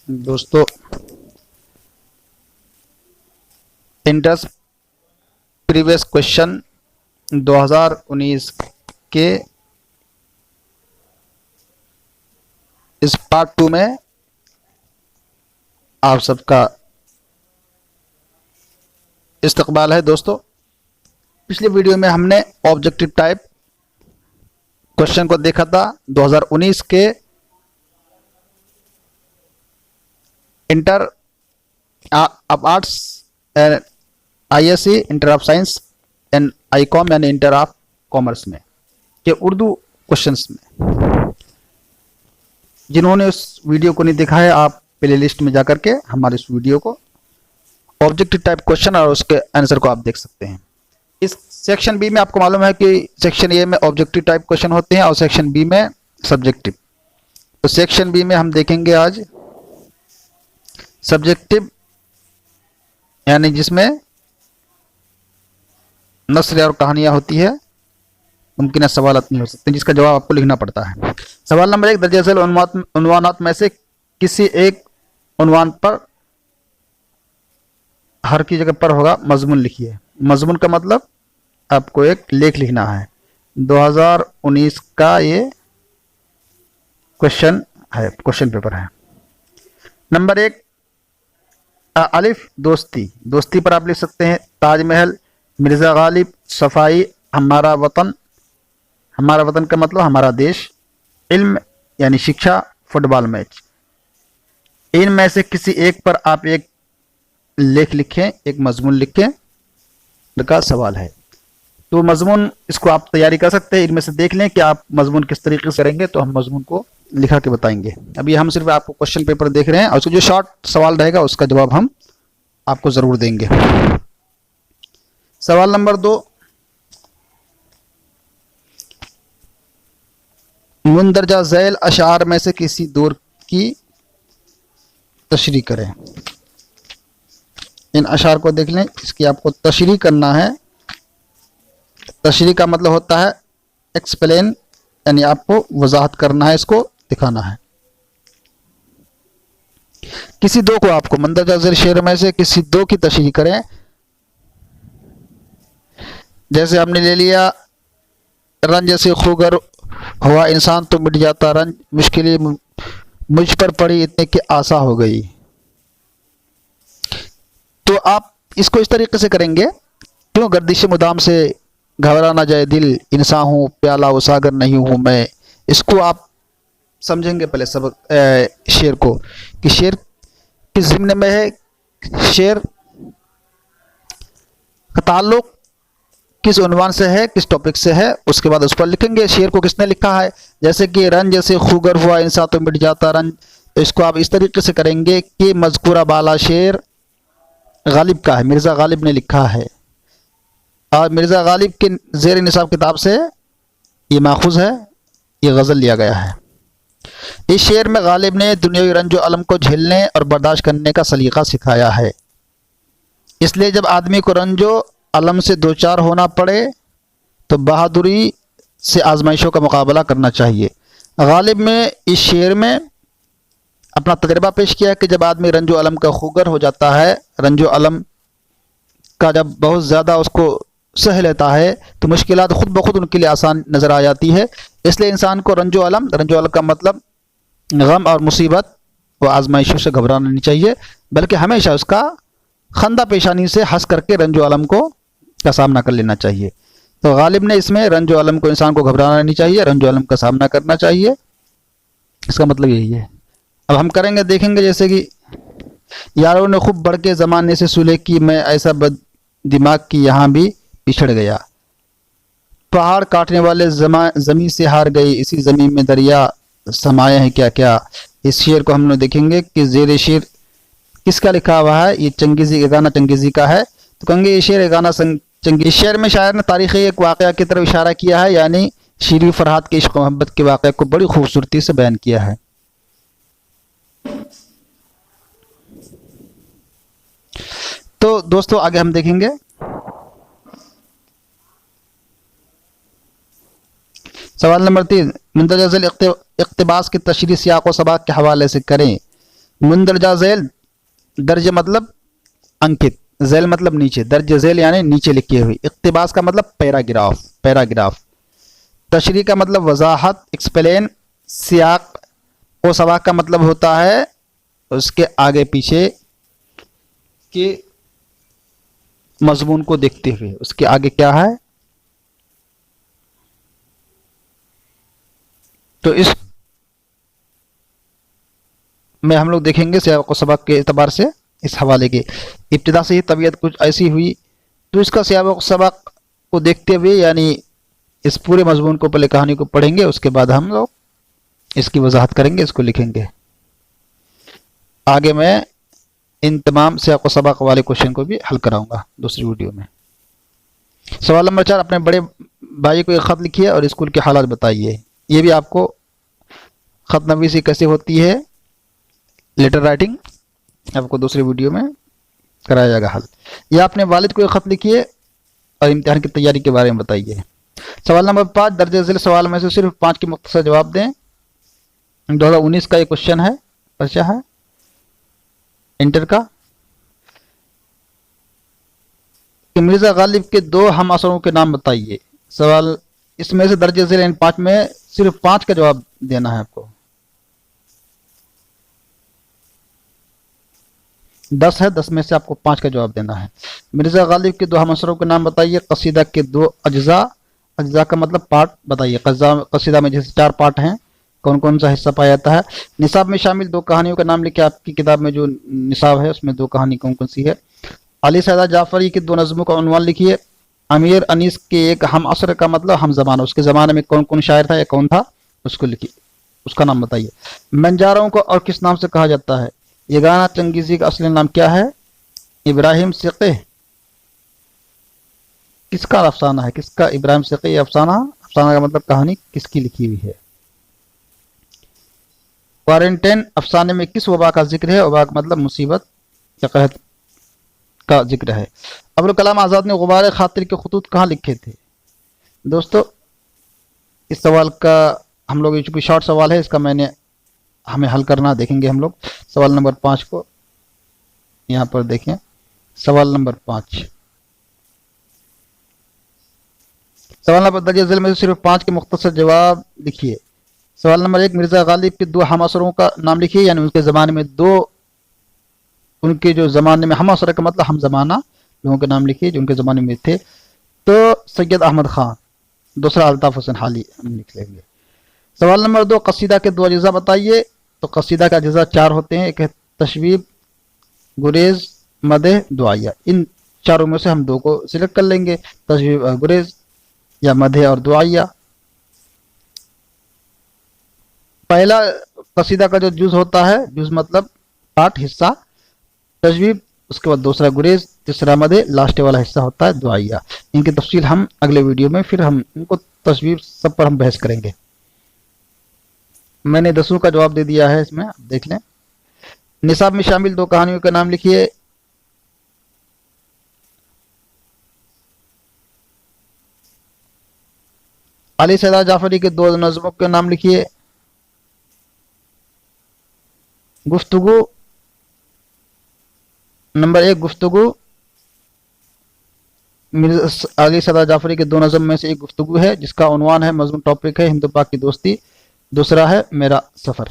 دوستو enters previous question 2019 کے اس part 2 میں آپ سب کا استقبال ہے۔ دوستو پچھلی ویڈیو میں ہم نے آبجیکٹیو ٹائپ کوشچن کو دیکھا تھا 2019 کے inter of arts I S C inter of science and I com یعنی انٹر آف کامرس میں کہ اردو کوشچنس میں جنہوں نے اس ویڈیو کو نہیں دیکھا ہے آپ پلے لسٹ میں جا کر کے ہمارے اس ویڈیو کو آبجیکٹیو ٹائپ کوشچن اور اس کے آنسر کو آپ دیکھ سکتے ہیں۔ اس سیکشن بی میں آپ کو معلوم ہے کہ سیکشن اے میں آبجیکٹیو ٹائپ کوشچن ہوتے ہیں اور سیکشن بی میں سبجیکٹیو۔ تو سیکشن بی میں ہم دیکھیں گے آج سبجیکٹیو یعنی جس میں نثر اور کہانیاں ہوتی ہے، ممکنہ سوالات نہیں ہو سکتے جس کا جواب آپ کو لکھنا پڑتا ہے۔ سوال نمبر 1 درجہ ذیل عنوانات میں سے کسی ایک عنوان پر ہر کی جگہ پر ہوگا مضمون لکھیے۔ مضمون کا مطلب آپ کو ایک لیکھ لکھنا ہے۔ 2019 کا یہ کوشچن پیپر ہے۔ نمبر 1 الف دوستی پر آپ لکھ سکتے ہیں تاج محل، مرزا غالب، صفائی، ہمارا وطن۔ ہمارا وطن کا مطلب ہمارا دیش، علم یعنی شکشا، فٹ بال میچ۔ ان میں سے کسی ایک پر آپ ایک لیکھ لکھیں، ایک مضمون لکھیں کا سوال ہے۔ تو مضمون اس کو آپ تیاری کر سکتے ہیں، ان میں سے دیکھ لیں کہ آپ مضمون کس طریقے سے کریں گے تو ہم مضمون کو لکھا کے بتائیں گے۔ ابھی ہم صرف آپ کو کوشچن پیپر دیکھ رہے ہیں اور اس کو جو شارٹ سوال رہے گا اس کا جواب ہم آپ کو ضرور دیں گے۔ سوال نمبر 2 مندرجہ ذیل اشعار میں سے کسی دور کی تشریح کریں۔ ان اشعار کو دیکھ لیں، اس کی آپ کو تشریح کرنا ہے۔ تشریح کا مطلب ہوتا ہے ایکسپلین، یعنی آپ کو وضاحت کرنا ہے، اس کو دکھانا ہے۔ کسی دو کو آپ کو مندرجہ ذیل شعر میں سے کسی دو کی تشریح کریں۔ جیسے ہم نے لے لیا رنج سے خوگر ہوا انسان تو مٹ جاتا رنج، مشکلیں مجھ پر پڑی اتنے کہ آسا ہو گئی۔ تو آپ اس کو اس طریقے سے کریں گے، کیوں گردش مدام سے گھبرا نہ جائے دل، انسان ہوں پیالہ و ساگر نہیں ہوں میں۔ اس کو آپ سمجھیں گے پہلے سبق شعر کو کہ شعر کس ضمن میں ہے، شعر کا تعلق کس عنوان سے ہے، کس ٹاپک سے ہے، اس کے بعد اس پر لکھیں گے شعر کو کس نے لکھا ہے۔ جیسے کہ رنج سے خوگر ہوا انسان تو مٹ جاتا رنج، تو اس کو آپ اس طریقے سے کریں گے کہ مذکورہ بالا شعر غالب کا ہے، مرزا غالب نے لکھا ہے اور مرزا غالب کے زیر نصاب کتاب سے یہ ماخوذ ہے، یہ غزل لیا گیا ہے۔ اس شعر میں غالب نے دنیاوی رنج و الم کو جھیلنے اور برداشت کرنے کا سلیقہ سکھایا ہے، اس لیے جب آدمی کو رنج و الم سے دوچار ہونا پڑے تو بہادری سے آزمائشوں کا مقابلہ کرنا چاہیے۔ غالب میں اس شعر میں اپنا تجربہ پیش کیا ہے کہ جب آدمی رنج و الم کا خوگر ہو جاتا ہے، رنج و الم کا جب بہت زیادہ اس کو سہ لیتا ہے تو مشکلات خود بخود ان کے لیے آسان نظر آ جاتی ہے۔ اس لیے انسان کو رنج و الم کا مطلب غم اور مصیبت و آزمائشوں سے گھبرانا نہیں چاہیے، بلکہ ہمیشہ اس کا خندہ پیشانی سے ہنس کر کے رنج و الم کا سامنا کر لینا چاہیے۔ تو غالب نے اس میں رنج و الم کو انسان کو گھبرانا نہیں چاہیے، رنج و الم کا سامنا کرنا چاہیے، اس کا مطلب یہی ہے۔ اب ہم کریں گے، دیکھیں گے جیسے کہ یاروں نے خوب بڑھ کے زمانے سے صلح کی، میں ایسا بد دماغ کی یہاں بھی پچھڑ گیا، پہاڑ کاٹنے والے زمین سے ہار گئی، اسی زمین میں دریا سمائے ہیں کیا کیا۔ اس شعر کو ہم نے دیکھیں گے کہ زیر شعر کس کا لکھا ہوا ہے، یہ چنگیزی گانا چنگیزی کا ہے۔ تو کہیں گے یہ شعر گانا چنگیز شعر میں شاعر نے تاریخی ایک واقعہ کی طرف اشارہ کیا ہے، یعنی شیریں فرحات کے عشق و محبت کے واقعہ کو بڑی خوبصورتی سے بیان کیا ہے۔ تو دوستو آگے ہم دیکھیں گے سوال نمبر 3 مندرجہ ذیل اقتباس کی تشریح سیاق و سباق کے حوالے سے کریں۔ मुंदरजा झैल, दर्ज मतलब अंकित, झैल मतलब नीचे, दर्ज झैल यानी नीचे लिखी हुई। इक्तिबास का मतलब पैराग्राफ, पैराग्राफ। तशरीह का मतलब वजाहत, एक्सप्लेन। सियाक व सबाक का मतलब होता है उसके आगे पीछे के मजमून को देखते हुए, उसके आगे क्या है। तो इस में हम लोग देखेंगे सियाक व सबाक के एतबार से इस हवाले के। इब्तिदा से ही तबीयत कुछ ऐसी हुई, तो इसका सियाक व सबाक को देखते हुए यानी इस पूरे मजमून को, पहले कहानी को पढ़ेंगे, उसके बाद हम लोग इसकी वजाहत करेंगे, इसको लिखेंगे। आगे मैं इन तमाम सियाक व सबाक वाले क्वेश्चन को भी हल कराऊंगा दूसरी वीडियो में। सवाल नंबर 4, अपने बड़े भाई को एक ख़त लिखिए और स्कूल के हालात बताइए। ये भी आपको ख़त नवीसी कैसे होती है, लेटर राइटिंग, आपको दूसरी वीडियो में कराया जाएगा हल। या अपने वालिद को एक ख़त लिखिए और इम्तिहान की तैयारी के बारे में बताइए। सवाल नंबर 5, दर्ज झैल सवाल में से सिर्फ 5 के मुख्तसर जवाब दें। 2019 का ये क्वेश्चन है, पर्चा है इंटर का, कि मिर्जा गालिब के 2 हम असरों के नाम बताइए। सवाल इसमें से दर्ज झैल इन 5 में सिर्फ 5 का जवाब देना है आपको। 10 है, 10 में से आपको 5 का जवाब देना है। मिर्जा गालिब के 2 हम असरों के नाम बताइए। कसीदा के 2 अज्जा, अज्जा का मतलब पार्ट बताइए। कसीदा में जैसे 4 पार्ट हैं, कौन कौन सा हिस्सा पाया जाता है। निसाब में शामिल 2 कहानियों का नाम लिखिए। आपकी किताब में जो निसाब है उसमें 2 कहानी कौन कौन सी है। अली सैदा जाफरी की 2 नज़मों का उन्वान लिखिए। अमीर अनीस के एक हम असर का मतलब हम ज़माना, उसके ज़माने में कौन कौन शायर था या कौन था उसको लिखिए, उसका नाम बताइए। बंजारों को और किस नाम से कहा जाता है। यगाना चंगेज़ी का असली नाम क्या है। इब्राहिम सिक़ी किसका अफसाना है, किसका इब्राहिम सिक़ी अफसाना, अफसाना का मतलब कहानी किसकी लिखी हुई है। क्वारंटाइन अफसाने में किस वबा का जिक्र है। वबा का मतलब मुसीबत या कहत का जिक्र है। अबुल कलाम आज़ाद ने गुबार खातिर के खतूत कहाँ लिखे थे। दोस्तों इस सवाल का हम लोग, चूँकि शॉर्ट सवाल है, इसका हमें हल करना देखेंगे हम लोग। सवाल नंबर 5 को यहाँ पर देखें। सवाल नंबर 5, सवाल नंबर दर्ज झैल में से सिर्फ 5 के मुख्तसर जवाब लिखिए। सवाल नंबर 1, मिर्जा गालिब के 2 हम असरों का नाम लिखिए, यानी उनके ज़माने में 2, उनके जो ज़माने में हम असर का मतलब हम ज़माना लोगों के नाम लिखिए जो उनके ज़माने में थे। तो सैयद अहमद खान, दूसरा अल्ताफ़ हुसैन हाली हम लिख लेंगे। सवाल नंबर 2, कसीदा के 2 अज्जा बताइए। तो कसीदा का अज्जा 4 होते हैं, एक है तशबीब, गुरेज, मदह, दुआया। इन चारों में से हम 2 को सिलेक्ट कर लेंगे, तशबीब और गुरेज या मदह और दुआया। पहला कसीदा का जो जुज होता है, जुज मतलब पार्ट, हिस्सा, तशबीब, उसके बाद दूसरा गुरेज, तीसरा मदह, लास्ट वाला हिस्सा होता है दुआया। इनकी तफसील हम अगले वीडियो में, फिर हम इनको तशबीब सब पर हम बहस करेंगे। मैंने 10 का जवाब दे दिया है, इसमें आप देख लें। निसाब में शामिल 2 कहानियों का नाम लिखिए। अली सैदा जाफरी के 2 नज़मों के नाम लिखिए। गुफ्तगू नंबर 1, गुफ्तगू, अली सैदा जाफरी के 2 नज़म में से एक गुफ्तगू है जिसका उन्वान है, मज़मून टॉपिक है हिंद पाक की दोस्ती। दूसरा है मेरा सफ़र।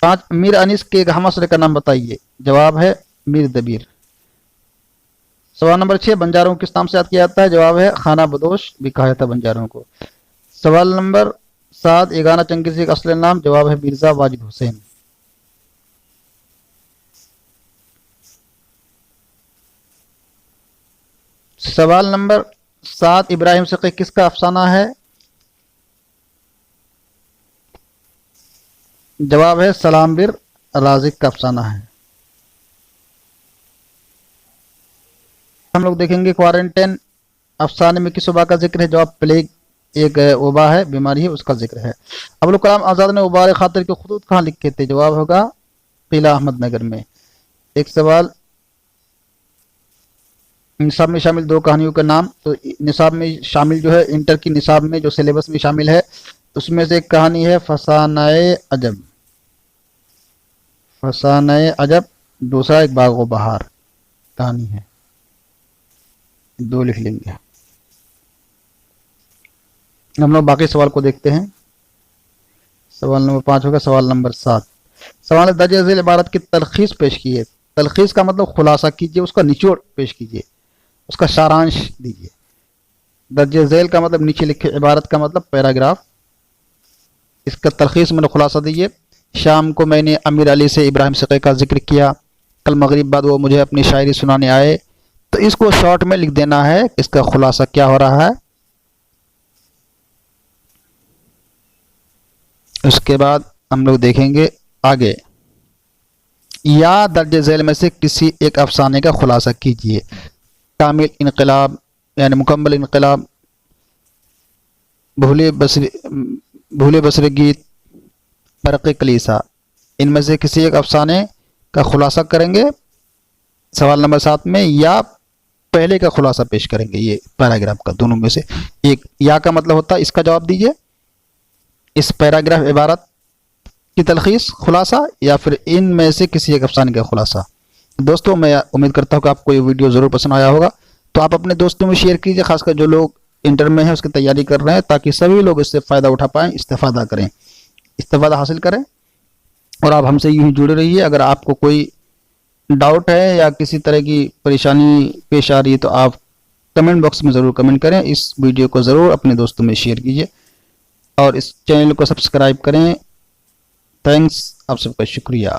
5, मीर अनीस के एक हम असर का नाम बताइए। जवाब है मीर दबीर। सवाल नंबर 6, बंजारों को किस नाम से याद किया जाता है। जवाब है खाना बदोश भी कहा जाता है बंजारों को। सवाल नंबर 7, यगाना चंगेज़ी का असली नाम। जवाब है मिर्जा वाजिद हुसैन। सवाल नंबर 7, इब्राहिम सिक़ी किसका अफसाना है। जवाब है सलाम बिर राजिक का अफसाना है। हम लोग देखेंगे क्वारंटाइन अफसाने में किस वबा का जिक्र है। जवाब प्लेग एक वबा है, बीमारी है, उसका जिक्र है। अबुल कलाम आज़ाद ने गुबार खातिर के खतूत कहाँ लिखे थे। जवाब होगा किला अहमदनगर में। एक सवाल, निसाब में शामिल 2 कहानियों का नाम। तो निसाब में शामिल जो है, इंटर की निसाब में जो सिलेबस में शामिल है, उसमें से एक कहानी है फसानाए अजब। फसाने अजब, दूसरा एक बाग व बहार कहानी है, 2 लिख लेंगे। हम लोग बाकी सवाल को देखते हैं। सवाल नंबर 5 होगा। सवाल नंबर 7, सवाल दर्ज झेल इबारत की तलखीस पेश कीजिए। तलखीस का मतलब खुलासा कीजिए, उसका निचोड़ पेश कीजिए, उसका सारांश दीजिए। दर्ज झेल का मतलब नीचे लिखे, इबारत का मतलब पैराग्राफ, इसका तलखीस मतलब खुलासा दीजिए। शाम को मैंने अमीर अली से इब्राहिम सक़ी का जिक्र किया, कल मगरिब बाद वो मुझे अपनी शायरी सुनाने आए। तो इसको शॉर्ट में लिख देना है, इसका खुलासा क्या हो रहा है। उसके बाद हम लोग देखेंगे आगे, या दर्ज झेल में से किसी एक अफसाने का खुलासा कीजिए। कामिल इनकलाब यानी मुकम्मल इनकलाब, भूले बसरे गीत, बरक़ कलीसा, इनमें से किसी एक अफसाने का खुलासा करेंगे सवाल नंबर 7 में, या पहले का खुलासा पेश करेंगे। ये पैराग्राफ का दोनों में से एक। या का मतलब होता है इसका जवाब दीजिए, इस पैराग्राफ इबारत की तलखीस खुलासा, या फिर इनमें से किसी एक अफसाने का खुलासा। दोस्तों मैं उम्मीद करता हूँ कि आपको ये वीडियो ज़रूर पसंद आया होगा, तो आप अपने दोस्तों में शेयर कीजिए, खासकर जो लोग इंटर में हैं उसकी तैयारी कर रहे हैं, ताकि सभी लोग इससे फ़ायदा उठा पाएँ, इस्तेफादा करें, इस्तेफादा हासिल करें। और आप हमसे यूँ ही जुड़े रहिए। अगर आपको कोई डाउट है या किसी तरह की परेशानी पेश आ रही है तो आप कमेंट बॉक्स में ज़रूर कमेंट करें। इस वीडियो को ज़रूर अपने दोस्तों में शेयर कीजिए और इस चैनल को सब्सक्राइब करें। थैंक्स, आप सबका शुक्रिया।